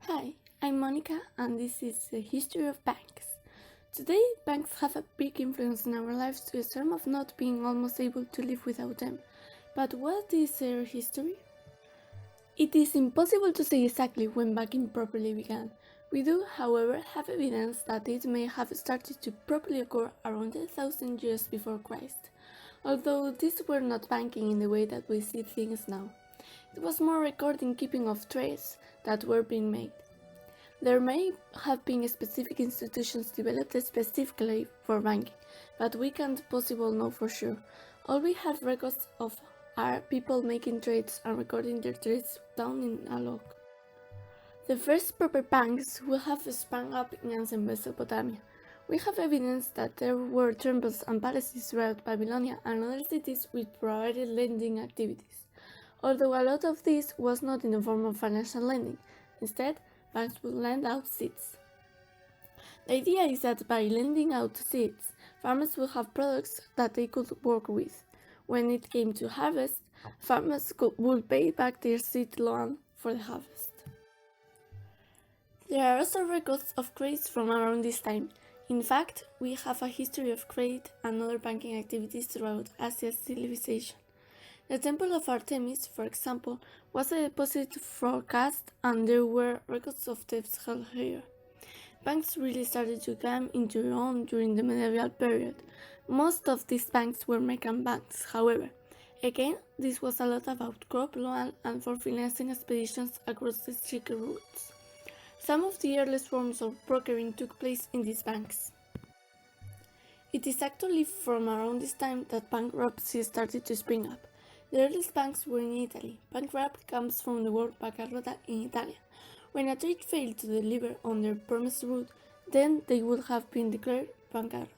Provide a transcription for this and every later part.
Hi, I'm Monica and this is the history of banks. Today, banks have a big influence in our lives to the extent of not being almost able to live without them. But what is their history? It is impossible to say exactly when banking properly began. We do, however, have evidence that it may have started to properly occur around 1000 years before Christ, although these were not banking in the way that we see things now. It was more recording keeping of trades that were being made. There may have been specific institutions developed specifically for banking, but we can't possibly know for sure. All we have records of are people making trades and recording their trades down in a log. The first proper banks will have sprung up in ancient Mesopotamia. We have evidence that there were temples and palaces throughout Babylonia and other cities which provided lending activities, although a lot of this was not in the form of financial lending. Instead, banks would lend out seeds. The idea is that by lending out seeds, farmers would have products that they could work with. When it came to harvest, farmers would pay back their seed loan for the harvest. There are also records of credits from around this time. In fact, we have a history of credit and other banking activities throughout Asia's civilization. The Temple of Artemis, for example, was a deposit for caste and there were records of debts held here. Banks really started to come into their own during the medieval period. Most of these banks were merchant banks, however. Again, this was a lot about crop loan and for financing expeditions across the Silk routes. Some of the earliest forms of brokering took place in these banks. It is actually from around this time that bankruptcy started to spring up. The earliest banks were in Italy. Bankrupt comes from the word bancarrota in Italian. When a trade failed to deliver on their promised route, then they would have been declared bankrupt.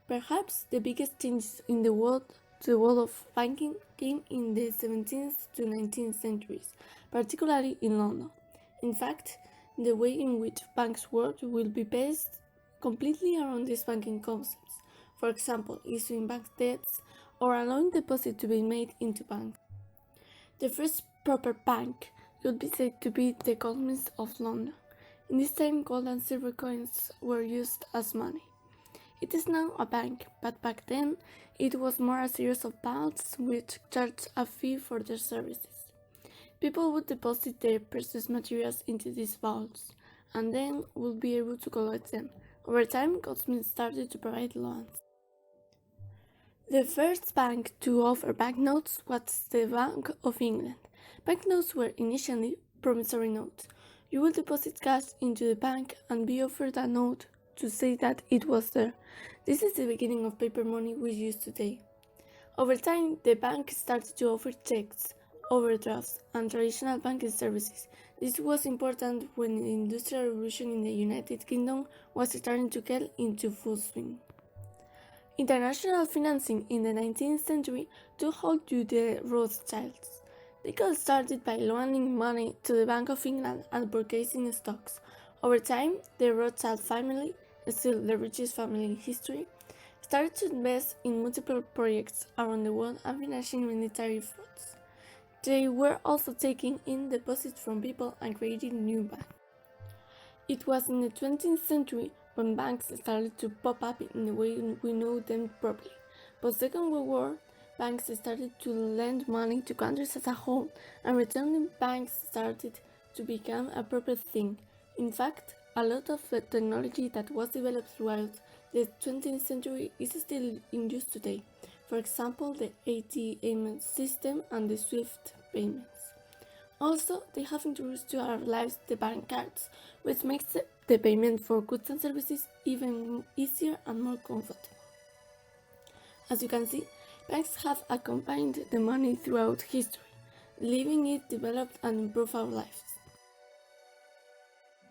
Perhaps the biggest changes in the world of banking came in the 17th to 19th centuries, particularly in London. In fact, the way in which banks worked will be based completely around these banking concepts. For example, issuing bank debts or allowing deposits to be made into banks. The first proper bank could be said to be the Goldsmiths of London. In this time, gold and silver coins were used as money. It is now a bank, but back then it was more a series of vaults which charged a fee for their services. People would deposit their precious materials into these vaults, and then would be able to collect them. Over time, goldsmiths started to provide loans. The first bank to offer banknotes was the Bank of England. Banknotes were initially promissory notes. You would deposit cash into the bank and be offered a note to say that it was there. This is the beginning of paper money we use today. Over time, the bank started to offer checks, overdrafts, and traditional banking services. This was important when the Industrial Revolution in the United Kingdom was starting to get into full swing. International financing in the 19th century took hold to the Rothschilds. They got started by loaning money to the Bank of England and purchasing stocks. Over time, the Rothschild family, still the richest family in history, started to invest in multiple projects around the world and financing military frauds. They were also taking in deposits from people and creating new banks. It was in the 20th century when banks started to pop up in the way we know them properly. Post-Second World War, banks started to lend money to countries as a whole, and returning banks started to become a proper thing. In fact, a lot of the technology that was developed throughout the 20th century is still in use today. For example, the ATM system and the SWIFT payments. Also, they have introduced to our lives the bank cards, which makes the payment for goods and services even easier and more comfortable. As you can see, banks have accompanied the money throughout history, leaving it develop and improve our lives.